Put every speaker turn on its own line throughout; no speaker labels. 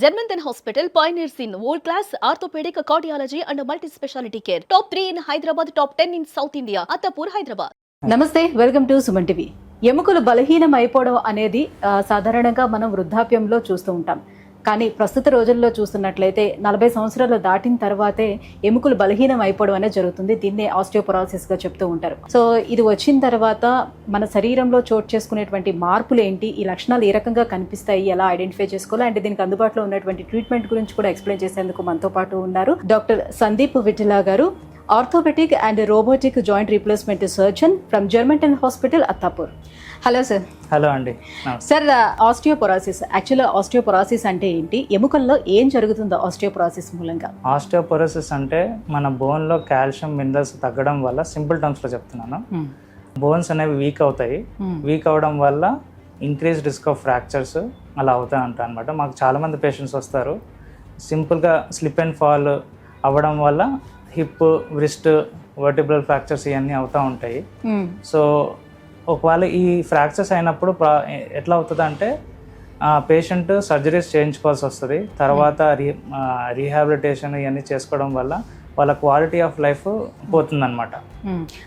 Germanton Hospital pioneers in world-class orthopedic, cardiology and multi-specialty care. Top 3 in Hyderabad, top 10 in South India. Attapur, Hyderabad.
నమస్తే, welcome to Suman TV. ఎముకలు బలహీనం అయిపోవడం అనేది సాధారణంగా మనం వృద్ధాప్యంలో చూస్తూ ఉంటాం. కానీ ప్రస్తుత రోజుల్లో చూస్తున్నట్లయితే 40 సంవత్సరాలు దాటిన తర్వాతే ఎముకలు బలహీనం అయిపోవడం అనేది జరుగుతుంది. దీన్నే ఆస్టియోపొరోసిస్గా చెప్తూ ఉంటారు. సో ఇది వచ్చిన తర్వాత మన శరీరంలో చోటు చేసుకునేటువంటి మార్పులు ఏంటి, ఈ లక్షణాలు ఏ రకంగా కనిపిస్తాయి, ఎలా ఐడెంటిఫై చేసుకోవాలి అంటే దీనికి అందుబాటులో ఉన్నటువంటి ట్రీట్మెంట్ గురించి కూడా ఎక్స్ప్లెయిన్ చేసేందుకు మనతో పాటు ఉన్నారు డాక్టర్ సందీప్ విఠలా గారు, orthopedic and robotic joint replacement surgeon from Germanten hospital, Attapur. Hello sir.
Hello అండి.
సార్, ఆస్టియోపొరోసిస్, యాక్చువల్గా ఆస్టియోపొరోసిస్ అంటే ఏంటి, ఎముకల్లో ఏం జరుగుతుందో ఆస్టియోపొరోసిస్ మూలంగా?
ఆస్టియోపొరోసిస్ అంటే మన బోన్లో కాల్షియం మినరల్స్ తగ్గడం వల్ల, సింపుల్ టర్మ్స్లో చెప్తున్నాను, బోన్స్ అనేవి వీక్ అవుతాయి. వీక్ అవడం వల్ల ఇంక్రీజ్ రిస్క్ ఆఫ్ ఫ్రాక్చర్స్ అలా అవుతాయి అంటారు అనమాట. మాకు చాలామంది పేషెంట్స్ వస్తారు, సింపుల్గా స్లిప్ అండ్ ఫాల్ అవ్వడం వల్ల హిప్, వ్రిస్ట్, వర్టిబ్రల్ ఫ్రాక్చర్స్ ఇవన్నీ అవుతూ ఉంటాయి. సో ఒకవేళ ఈ ఫ్రాక్చర్స్ అయినప్పుడు ఎట్లా అవుతుంది అంటే పేషెంట్ సర్జరీస్ చేయించుకోవాల్సి వస్తుంది. తర్వాత రీహాబిలిటేషన్ ఇవన్నీ చేసుకోవడం వల్ల వాళ్ళ క్వాలిటీ ఆఫ్ లైఫ్ పోతుందన్నమాట.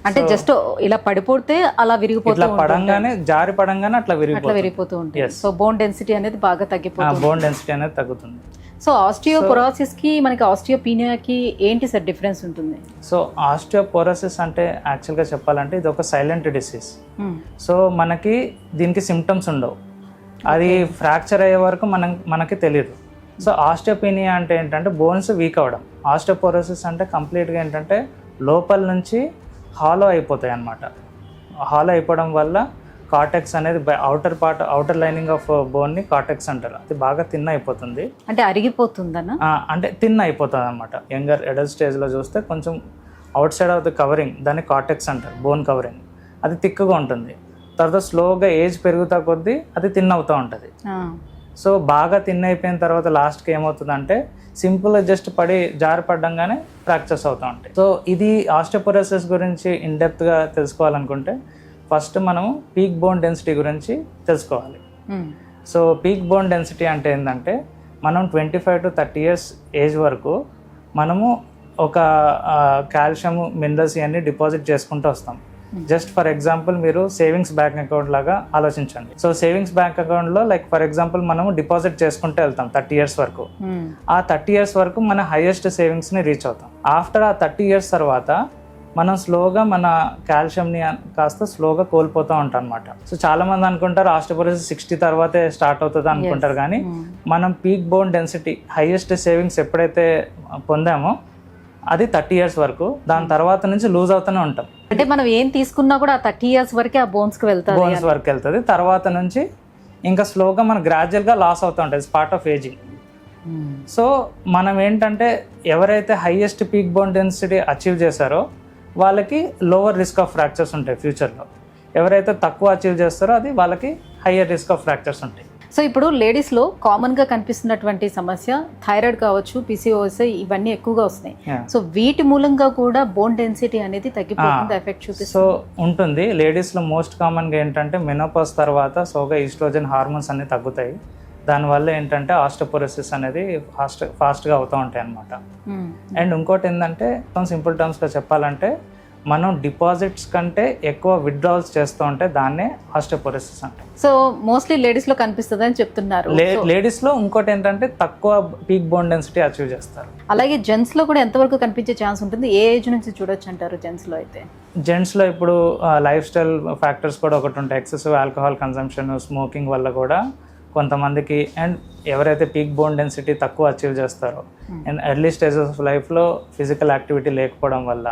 అంటే జస్ట్ ఇలా పడిపోతే అలా విరిగిపోతుంది,
ఇట్లా పడంగానే జారి పడంగానే అట్లా
విరిగిపోతూ ఉంటుంది. సో బోన్ డెన్సిటీ అనేది బాగా తగ్గిపోతుంది.
బోన్ డెన్సిటీ అనేది తగ్గుతుంది.
సో ఆస్టియోపొరోసిస్ కి మనకి ఆస్టియోపీనియాకి ఏంటి సార్ డిఫరెన్స్ ఉంటుంది?
సో ఆస్టియోపొరోసిస్ అంటే యాక్చువల్గా చెప్పాలంటే ఇది ఒక సైలెంట్ డిసీజ్. సో మనకి దీనికి సిమ్టమ్స్ ఉండవు, అది ఫ్రాక్చర్ అయ్యే వరకు మనకి తెలియదు. సో ఆస్టియోపీనియా అంటే ఏంటంటే బోన్స్ వీక్ అవ్వడం. ఆస్టియోపొరోసిస్ అంటే కంప్లీట్గా ఏంటంటే లోపల నుంచి హాలో అయిపోతాయి అన్నమాట. హాలో అయిపోవడం వల్ల కార్టెక్స్ అనేది అవుటర్ లైనింగ్ ఆఫ్ బోన్ని కార్టెక్స్ అంటారు, అది బాగా తిన్న అయిపోతుంది.
అంటే అరిగిపోతుందన్న,
అంటే తిన్న అయిపోతుంది అనమాట. యంగర్ అడల్ట్ స్టేజ్లో చూస్తే కొంచెం out side of the covering, దాన్ని కార్టెక్స్ అంటారు, బోన్ కవరింగ్, అది థిక్గా ఉంటుంది. తర్వాత స్లోగా ఏజ్ పెరుగుతా కొద్దీ అది తిన్న అవుతూ ఉంటుంది. సో బాగా తిన్న అయిపోయిన తర్వాత లాస్ట్కి ఏమవుతుందంటే సింపుల్గా జస్ట్ జారి పడ్డంగానే ఫ్రాక్చర్స్ అవుతూ ఉంటాయి. సో ఇది ఆస్టియోపొరోసిస్ గురించి ఇన్డెప్త్గా తెలుసుకోవాలనుకుంటే ఫస్ట్ మనము పీక్ బోన్ డెన్సిటీ గురించి తెలుసుకోవాలి. సో పీక్ బోన్ డెన్సిటీ అంటే ఏంటంటే మనం 25 to 30 years ఏజ్ వరకు మనము ఒక కాల్షియం, మినరల్స్ ఇవన్నీ డిపాజిట్ చేసుకుంటూ వస్తాం. జస్ట్ ఫర్ ఎగ్జాంపుల్ మీరు సేవింగ్స్ బ్యాంక్ అకౌంట్ లాగా ఆలోచించండి. సో సేవింగ్స్ బ్యాంక్ అకౌంట్లో లైక్ ఫర్ ఎగ్జాంపుల్ మనము డిపాజిట్ చేసుకుంటూ వెళ్తాం 30 years వరకు. ఆ 30 years వరకు మన హైయెస్ట్ సేవింగ్స్ని రీచ్ అవుతాం. ఆఫ్టర్ ఆ 30 years తర్వాత మనం స్లోగా మన కాల్షియంని కాస్త స్లోగా కోల్పోతూ ఉంటాం అనమాట. సో చాలామంది అనుకుంటారు ఆస్టియోపొరోసిస్ 60 తర్వాతే స్టార్ట్ అవుతుంది అనుకుంటారు, కానీ మనం peak bone density highest savings ఎప్పుడైతే పొందామో అది 30 years వరకు, దాని తర్వాత నుంచి లూజ్ అవుతూనే ఉంటాం.
అంటే మనం ఏం తీసుకున్నా కూడా 30 years వరకే ఆ బోన్స్ వరకు
వెళ్తుంది. తర్వాత నుంచి ఇంకా స్లోగా మనం గ్రాడ్యువల్గా లాస్ అవుతూ ఉంటుంది, it's part of ageing. So మనం ఏంటంటే ఎవరైతే highest peak bone density achieve చేశారో వాళ్ళకి లోవర్ రిస్క్ ఆఫ్ ఫ్రాక్చర్స్ ఉంటాయి ఫ్యూచర్లో. ఎవరైతే తక్కువ అచీవ్ చేస్తారో అది వాళ్ళకి హయ్యర్ రిస్క్ ఆఫ్ ఫ్రాక్చర్స్ ఉంటాయి.
సో ఇప్పుడు లేడీస్లో కామన్గా కనిపిస్తున్నటువంటి సమస్య థైరాయిడ్ కావచ్చు, PCOS, ఇవన్నీ ఎక్కువగా వస్తున్నాయి. సో వీటి మూలంగా కూడా బోన్ డెన్సిటీ అనేది తగ్గిపోతుంది, ఎఫెక్ట్ చూపిస్తుంది.
సో ఉంటుంది. లేడీస్లో మోస్ట్ కామన్గా ఏంటంటే మెనోపాజ్ తర్వాత సోగా ఈస్ట్రోజన్ హార్మోన్స్ అన్నీ తగ్గుతాయి. దానివల్ల ఏంటంటే ఆస్టియోపొరోసిస్ అనేది ఫాస్ట్గా అవుతూ ఉంటాయి అన్నమాట. అండ్ ఇంకోటి ఏంటంటే సింపుల్ టర్మ్స్గా చెప్పాలంటే మనం డిపాజిట్స్ కంటే ఎక్కువ విత్డ్రావల్స్ చేస్తూ ఉంటే దాన్నే ఆస్టియోపొరోసిస్ అంటాం.
సో మోస్ట్లీ లేడీస్లో కనిపిస్తుంది అని చెప్తున్నారు.
లేడీస్లో ఇంకోటి ఏంటంటే తక్కువ పీక్ బోన్ డెన్సిటీ అచీవ్ చేస్తారు.
అలాగే జెంట్స్లో కూడా ఎంతవరకు కనిపించే ఛాన్స్ ఉంటుంది, ఏ ఏజ్ నుంచి చూడొచ్చు అంటారు జెంట్స్లో? అయితే
జెంట్స్లో ఇప్పుడు లైఫ్ స్టైల్ ఫ్యాక్టర్స్ కూడా ఒకటి ఉంటాయి. ఎక్సెసివ్ ఆల్కహాల్ కన్సంప్షన్, స్మోకింగ్ వల్ల కూడా కొంతమందికి, అండ్ ఎవరైతే పీక్ బోన్ డెన్సిటీ తక్కువ అచీవ్ చేస్తారో అండ్ ఎర్లీ స్టేజెస్ ఆఫ్ లైఫ్లో ఫిజికల్ యాక్టివిటీ లేకపోవడం వల్ల,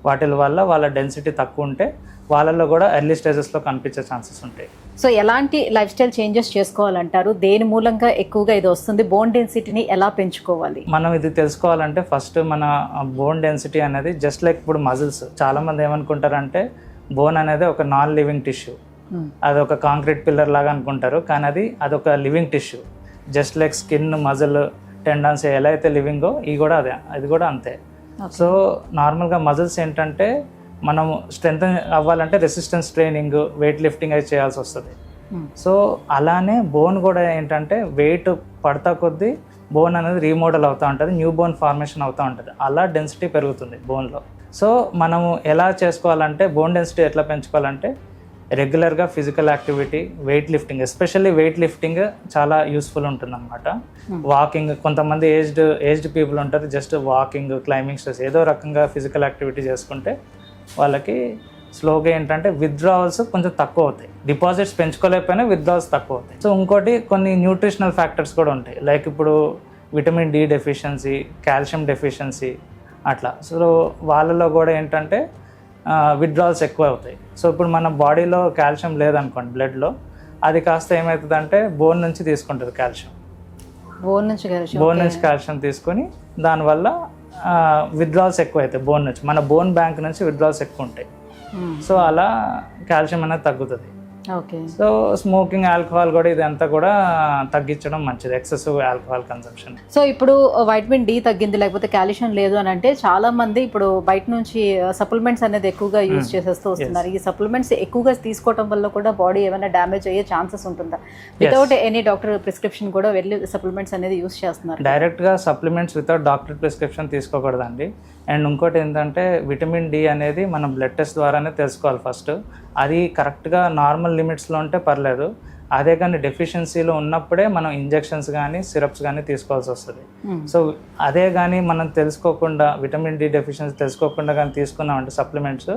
వాటి వల్ల వాళ్ళ డెన్సిటీ తక్కువ ఉంటే వాళ్ళల్లో కూడా ఎర్లీ స్టేజెస్లో కనిపించే ఛాన్సెస్ ఉంటాయి.
సో ఎలాంటి లైఫ్ స్టైల్ చేంజెస్ చేసుకోవాలంటారు? దేని మూలంగా ఎక్కువగా ఇది వస్తుంది? బోన్ డెన్సిటీని ఎలా పెంచుకోవాలి?
మనం ఇది తెలుసుకోవాలంటే ఫస్ట్ మన బోన్ డెన్సిటీ అనేది జస్ట్ లైక్ ఇప్పుడు మజిల్స్. చాలామంది ఏమనుకుంటారంటే బోన్ అనేది ఒక నాన్ లివింగ్ టిష్యూ, అది ఒక కాంక్రీట్ పిల్లర్ లాగా అనుకుంటారు, కానీ అదొక living tissue. Just like skin, muscle, tendons ఎలా అయితే లివింగో అది కూడా అంతే. సో నార్మల్గా మజిల్స్ ఏంటంటే మనం స్ట్రెంత్ అవ్వాలంటే రెసిస్టెన్స్ ట్రైనింగ్, వెయిట్ లిఫ్టింగ్ అయితే చేయాల్సి వస్తుంది. సో అలానే బోన్ కూడా ఏంటంటే వెయిట్ పడతా కొద్దీ బోన్ అనేది రీమోడల్ అవుతూ ఉంటుంది, న్యూ బోన్ ఫార్మేషన్ అవుతూ ఉంటుంది. అలా డెన్సిటీ పెరుగుతుంది బోన్లో. సో మనము ఎలా చేసుకోవాలంటే, బోన్ డెన్సిటీ ఎట్లా పెంచుకోవాలంటే రెగ్యులర్గా physical activity, weight lifting, especially weight lifting చాలా యూస్ఫుల్ ఉంటుంది అనమాట. వాకింగ్, కొంతమంది ఏజ్డ్ పీపుల్ ఉంటారు, జస్ట్ వాకింగ్, క్లైంబింగ్ స్టెప్స్, ఏదో రకంగా ఫిజికల్ యాక్టివిటీ చేసుకుంటే వాళ్ళకి స్లోగా ఏంటంటే విత్డ్రావల్స్ కొంచెం తక్కువ అవుతాయి. డిపాజిట్స్ పెంచుకోలేకపోయినా విత్డ్రావల్స్ తక్కువ అవుతాయి. సో ఇంకోటి కొన్ని న్యూట్రిషనల్ ఫ్యాక్టర్స్ కూడా ఉంటాయి, లైక్ ఇప్పుడు vitamin D deficiency, calcium deficiency అట్లా. సో వాళ్ళలో కూడా ఏంటంటే విత్డ్రావల్స్ ఎక్కువ అవుతాయి. సో ఇప్పుడు మన బాడీలో కాల్షియం లేదనుకోండి బ్లడ్లో, అది కాస్త ఏమవుతుందంటే బోన్ నుంచి తీసుకుంటుంది కాల్షియం, బోన్ నుంచి కాల్షియం తీసుకొని దానివల్ల విత్డ్రావల్స్ ఎక్కువ అవుతాయి బోన్ నుంచి. మన బోన్ బ్యాంక్ నుంచి విత్డ్రావల్స్ ఎక్కువ ఉంటాయి. సో అలా కాల్షియం అనేది తగ్గుతుంది.
ఓకే.
సో స్మోకింగ్, ఆల్కహాల్ కూడా ఇదంతా కూడా తగ్గించడం మంచిది, ఎక్సెసివ్ ఆల్కహాల్ కన్సంప్షన్.
సో ఇప్పుడు వైటమిన్ డి తగ్గింది లేకపోతే కాల్షియం లేదు అని అంటే చాలా మంది ఇప్పుడు బయట నుంచి సప్లిమెంట్స్ అనేది ఎక్కువగా యూజ్ చేసేస్తూ వస్తున్నారు. ఈ సప్లిమెంట్స్ ఎక్కువగా తీసుకోవడం వల్ల కూడా బాడీ ఏమైనా డ్యామేజ్ అయ్యే ఛాన్సెస్ ఉంటుందా? వితౌట్ ఎనీ డాక్టర్ ప్రిస్క్రిప్షన్ కూడా వెళ్ళి సప్లిమెంట్స్ అనేది యూజ్ చేస్తున్నారు.
డైరెక్ట్గా సప్లిమెంట్స్ వితౌట్ డాక్టర్ ప్రిస్క్రిప్షన్ తీసుకోకూడదండి. అండ్ ఇంకోటి ఏంటంటే విటమిన్ డి అనేది మనం బ్లడ్ టెస్ట్ ద్వారానే తెలుసుకోవాలి ఫస్ట్. అది కరెక్ట్గా నార్మల్ లిమిట్స్లో ఉంటే పర్లేదు, అదే కానీ డెఫిషియన్సీలో ఉన్నప్పుడే మనం ఇంజెక్షన్స్ కానీ సిరప్స్ కానీ తీసుకోవాల్సి వస్తుంది. సో అదే కానీ మనం తెలుసుకోకుండా, విటమిన్ డి డెఫిషియన్సీ తెలుసుకోకుండా కానీ తీసుకున్నామంటే సప్లిమెంట్స్,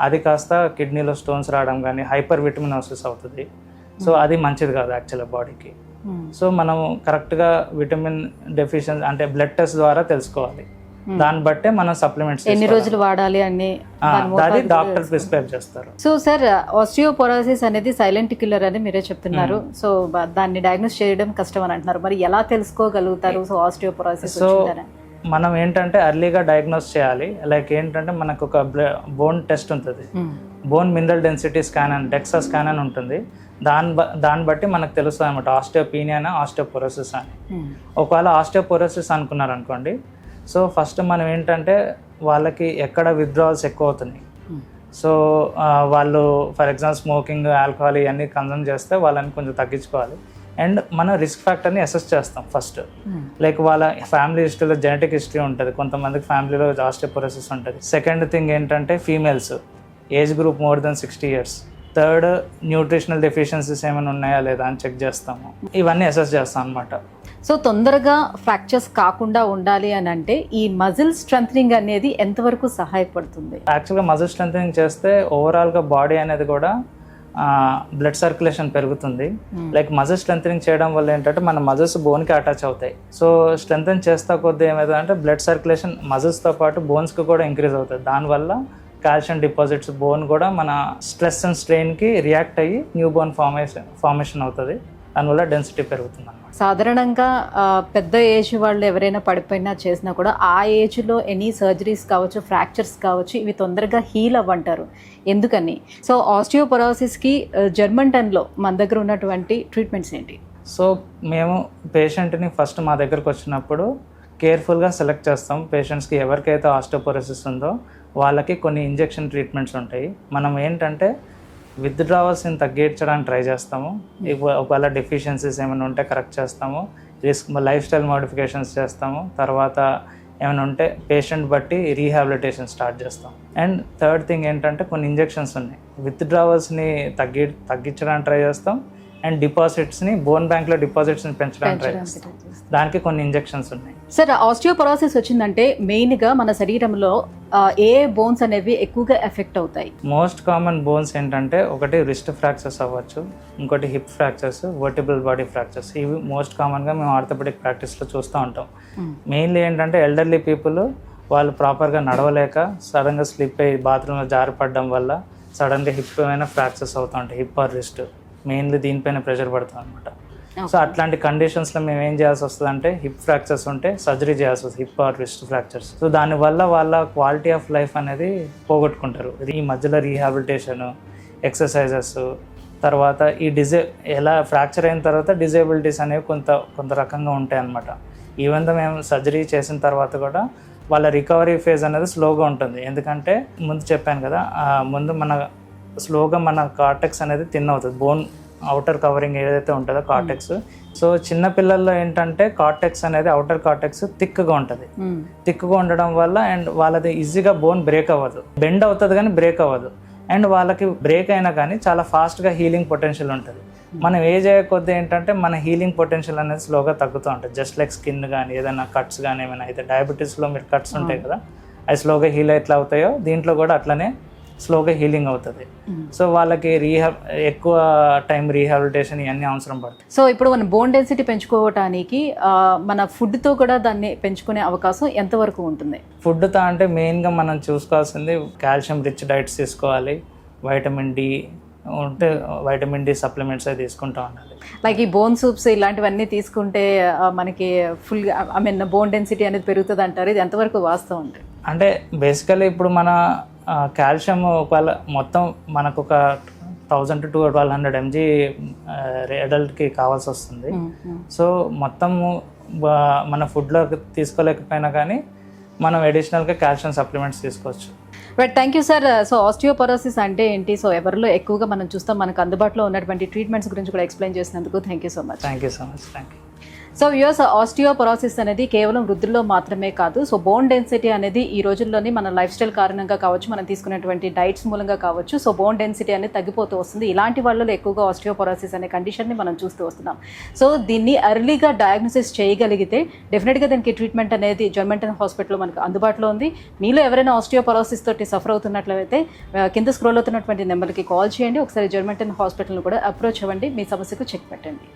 అది కాస్త కిడ్నీలో స్టోన్స్ రావడం కానీ హైపర్ విటమినోసిస్ అవుతుంది. సో అది మంచిది కాదు యాక్చువల్గా బాడీకి. సో మనం కరెక్ట్గా విటమిన్ డెఫిషియన్సీ అంటే బ్లడ్ టెస్ట్ ద్వారా తెలుసుకోవాలి. దాన్ని బట్టే మనం సప్లిమెంట్స్
ఎన్ని రోజులు వాడాలి అని
అది డాక్టర్ ప్రిస్క్రైబ్ చేస్తారు.
సో సార్, ఆస్టియోపోరోసిస్ అనేది సైలెంట్ కిల్లర్ అని మీరే చెప్తున్నారు. సో దాన్ని డయాగ్నోస్ చేయడం కష్టం అని అంటున్నారు. మరి ఎలా తెలుసుకోగలుగుతారు సో ఆస్టియోపోరోసిస్?
సో మనం ఏంటంటే ఎర్లీగా డయాగ్నోస్ చేయాలి. లైక్ ఏంటంటే మనకు ఒక బోన్ టెస్ట్ ఉంటుంది, బోన్ మినరల్ డెన్సిటీ స్కాన్ అని, డెక్సా స్కాన్ అని ఉంటుంది. దాన్ని బట్టి మనకు తెలుస్తుంది అనమాట ఆస్టియోపీనియా, ఆస్టియోపోరోసిస్ అని. ఒకవేళ ఆస్టియోపోరోసిస్ అనుకున్నారు అనుకోండి, సో ఫస్ట్ మనం ఏంటంటే వాళ్ళకి ఎక్కడ విత్డ్రావల్స్ ఎక్కువ అవుతున్నాయి. సో వాళ్ళు ఫర్ ఎగ్జాంపుల్ స్మోకింగ్, ఆల్కహాల్ ఇవన్నీ కన్సూమ్ చేస్తే వాళ్ళని కొంచెం తగ్గించుకోవాలి. అండ్ మనం రిస్క్ ఫ్యాక్టర్ని అసెస్ చేస్తాం ఫస్ట్. లైక్ వాళ్ళ ఫ్యామిలీ హిస్టరీలో జెనెటిక్ హిస్టరీ ఉంటుంది, కొంతమందికి ఫ్యామిలీలో ఆస్టియోపోరోసిస్ ఉంటుంది. సెకండ్ థింగ్ ఏంటంటే females, age group more than 60 years. Third, nutritional deficiencies ఏమైనా ఉన్నాయా లేదా అని చెక్ చేస్తాము. ఇవన్నీ అసెస్ చేస్తాం అనమాట.
సో తొందరగా ఫ్రాక్చర్స్ కాకుండా ఉండాలి అని అంటే ఈ మజిల్ స్ట్రెంథనింగ్ అనేది ఎంతవరకు సహాయపడుతుంది?
యాక్చువల్గా మజిల్ స్ట్రెంథనింగ్ చేస్తే ఓవరాల్గా బాడీ అనేది కూడా బ్లడ్ సర్క్యులేషన్ పెరుగుతుంది. లైక్ మజిల్ స్ట్రెంథనింగ్ చేయడం వల్ల ఏంటంటే మన మజిల్స్ బోన్కి అటాచ్ అవుతాయి. సో స్ట్రెంథన్ చేస్తా కొద్దీ ఏమవుతుందంటే బ్లడ్ సర్క్యులేషన్ మజిల్స్తో పాటు బోన్స్కి కూడా ఇంక్రీజ్ అవుతుంది. దానివల్ల కాల్షియం డిపాజిట్స్, బోన్ కూడా మన స్ట్రెస్ అండ్ స్ట్రెయిన్కి రియాక్ట్ అయ్యి న్యూ బోన్ ఫార్మేషన్ అవుతుంది. దానివల్ల డెన్సిటీ పెరుగుతుంది అన్నమాట.
సాధారణంగా పెద్ద ఏజ్ వాళ్ళు ఎవరైనా పడిపోయినా చేసినా కూడా ఆ ఏజ్లో ఎనీ సర్జరీస్ కావచ్చు, ఫ్రాక్చర్స్ కావచ్చు, ఇవి తొందరగా హీల్ అవ్వంటారు. ఎందుకని? సో ఆస్టియోపోరోసిస్కి జర్మన్ టన్లో మన దగ్గర ఉన్నటువంటి ట్రీట్మెంట్స్ ఏంటి?
సో మేము పేషెంట్ని ఫస్ట్ మా దగ్గరకు వచ్చినప్పుడు కేర్ఫుల్గా సెలెక్ట్ చేస్తాం. పేషెంట్స్కి ఎవరికైతే ఆస్టియోపోరోసిస్ ఉందో వాళ్ళకి కొన్ని ఇంజెక్షన్ ట్రీట్మెంట్స్ ఉంటాయి. మనం ఏంటంటే విత్డ్రావల్స్ని తగ్గించడానికి ట్రై చేస్తాము. ఒకవేళ డెఫిషియన్సీస్ ఏమైనా ఉంటే కరెక్ట్ చేస్తాము. లైఫ్ స్టైల్ మోడిఫికేషన్స్ చేస్తాము. తర్వాత ఏమైనా ఉంటే పేషెంట్ బట్టి రీహాబిలిటేషన్ స్టార్ట్ చేస్తాం. అండ్ థర్డ్ థింగ్ ఏంటంటే కొన్ని ఇంజెక్షన్స్ ఉన్నాయి. విత్డ్రావల్స్ని తగ్గించడానికి ట్రై చేస్తాం. అండ్ డిపాజిట్స్ని, బోన్ బ్యాంక్లో డిపాజిట్స్ని పెంచడానికి ట్రై చేస్తాం. దానికి కొన్ని ఇంజెక్షన్స్ ఉన్నాయి.
సార్, ఆస్టియోపోరోసిస్ వచ్చిందంటే మెయిన్గా మన శరీరంలో ఏ బోన్స్ అనేవి ఎక్కువగా ఎఫెక్ట్ అవుతాయి?
మోస్ట్ కామన్ బోన్స్ ఏంటంటే ఒకటి రిస్ట్ ఫ్రాక్చర్స్ అవ్వచ్చు, ఇంకోటి hip fractures, vertebral body fractures. ఇవి మోస్ట్ కామన్గా మేము ఆర్థోపెడిక్ ప్రాక్టీస్లో చూస్తూ ఉంటాం. మెయిన్లీ ఏంటంటే ఎల్డర్లీ పీపుల్ వాళ్ళు ప్రాపర్గా నడవలేక సడన్గా స్లిప్ అయ్యి బాత్రూంలో జారిపడడం వల్ల సడన్గా హిప్ ఏమైనా ఫ్రాక్చర్స్ అవుతూ ఉంటాయి. హిప్ ఆర్ రిస్ట్ మెయిన్లీ దీనిపైన ప్రెషర్ పడుతుంది అనమాట. సో అట్లాంటి కండిషన్స్లో మేము ఏం చేయాల్సి వస్తుంది అంటే హిప్ ఫ్రాక్చర్స్ ఉంటే సర్జరీ చేయాల్సి వస్తుంది, hip or wrist fractures. So దానివల్ల వాళ్ళ క్వాలిటీ ఆఫ్ లైఫ్ అనేది పోగొట్టుకుంటారు. ఈ మధ్యలో రీహాబిలిటేషన్, ఎక్సర్సైజెస్, తర్వాత ఈ ఎలా ఫ్రాక్చర్ అయిన తర్వాత డిజేబిలిటీస్ అనేవి కొంత రకంగా ఉంటాయి అన్నమాట. ఈవెన్ దో మేము సర్జరీ చేసిన తర్వాత కూడా వాళ్ళ రికవరీ ఫేజ్ అనేది స్లోగా ఉంటుంది. ఎందుకంటే ముందు చెప్పాను కదా, ముందు స్లోగా మన కార్టెక్స్ అనేది థిన్ అవుతుంది. బోన్ అవుటర్ కవరింగ్ ఏదైతే ఉంటుందో కార్టెక్స్ సో చిన్న పిల్లల్లో ఏంటంటే కార్టెక్స్ అనేది అవుటర్ కార్టెక్స్ థిక్గా ఉంటుంది. థిక్గా ఉండడం వల్ల అండ్ వాళ్ళది ఈజీగా బోన్ బ్రేక్ అవ్వదు, బెండ్ అవుతుంది కానీ బ్రేక్ అవ్వదు. అండ్ వాళ్ళకి బ్రేక్ అయినా కానీ చాలా ఫాస్ట్గా హీలింగ్ పొటెన్షియల్ ఉంటుంది. మనం ఏజ్ అయ్యే కొద్దీ ఏంటంటే మన హీలింగ్ పొటెన్షియల్ అనేది స్లోగా తగ్గుతూ ఉంటుంది. జస్ట్ లైక్ స్కిన్ కానీ ఏదైనా కట్స్ కానీ ఏమైనా అయితే డయాబెటీస్లో మీరు కట్స్ ఉంటాయి కదా, అవి స్లోగా హీల్ ఎట్లా అవుతాయో దీంట్లో కూడా అట్లనే స్లోగా హీలింగ్ అవుతుంది. సో వాళ్ళకి ఎక్కువ టైం రీహాబిలిటేషన్ ఇవన్నీ అవసరం పడుతుంది.
సో ఇప్పుడు మన బోన్ డెన్సిటీ పెంచుకోవటానికి మన ఫుడ్తో కూడా దాన్ని పెంచుకునే అవకాశం ఎంతవరకు ఉంటుంది?
ఫుడ్తో అంటే మెయిన్గా మనం చూసుకోవాల్సింది కాల్షియం రిచ్ డైట్స్ తీసుకోవాలి, వైటమిన్ డి ఉంటే వైటమిన్ డి సప్లిమెంట్స్ అవి తీసుకుంటూ ఉండాలి.
లైక్ ఈ బోన్ సూప్స్ ఇలాంటివన్నీ తీసుకుంటే మనకి ఫుల్గా బోన్ డెన్సిటీ అనేది పెరుగుతుంది అంటారు, ఇది ఎంతవరకు వాస్తవం అంటే?
అంటే బేసికలీ ఇప్పుడు మన కాల్షియం ఒకవేళ మొత్తం మనకు ఒక 1000 to 1200 mg అడల్ట్కి కావాల్సి వస్తుంది. సో మొత్తము మన ఫుడ్లో తీసుకోలేకపోయినా కానీ మనం అడిషనల్గా కాల్షియం సప్లిమెంట్స్ తీసుకోవచ్చు.
Right, thank you sir. So osteoporosis అంటే ఏంటి, సో ఎవరిలో ఎక్కువగా మనం చూస్తాం, మనకు అందుబాటులో ఉన్నటువంటి ట్రీట్మెంట్స్ గురించి కూడా ఎక్స్ప్లెయిన్ చేసినందుకు thank you so much.
Thank you so much. Thank you.
So viewers, osteoporosis అనేది కేవలం వృద్ధుల్లో మాత్రమే కాదు, సో బోన్ డెన్సిటీ అనేది ఈ రోజుల్లోని మన లైఫ్ స్టైల్ కారణంగా కావచ్చు, మనం తీసుకునేటువంటి డైట్స్ మూలంగా కావచ్చు, సో బోన్ డెన్సిటీ అనేది తగ్గిపోతూ వస్తుంది. ఇలాంటి వాళ్ళలో ఎక్కువగా ఆస్టియోపరోసిస్ అనే కండిషన్ని మనం చూస్తూ వస్తున్నాం. సో దీన్ని ఎర్లీగా డయాగ్నోసిస్ చేయగలిగితే డెఫినెట్గా దానికి ట్రీట్మెంట్ అనేది జర్మెంటన్ హాస్పిటల్లో మనకు అందుబాటులో ఉంది. మీలో ఎవరైనా ఆస్టియోపరోసిస్ తోటి సఫర్ అవుతున్నట్లయితే కింద స్క్రోల్ అవుతున్నటువంటి నెంబర్కి కాల్ చేయండి. ఒకసారి జర్మెంటన్ హాస్పిటల్ని కూడా అప్రోచ్ అవ్వండి, మీ సమస్యకు చెక్ పెట్టండి.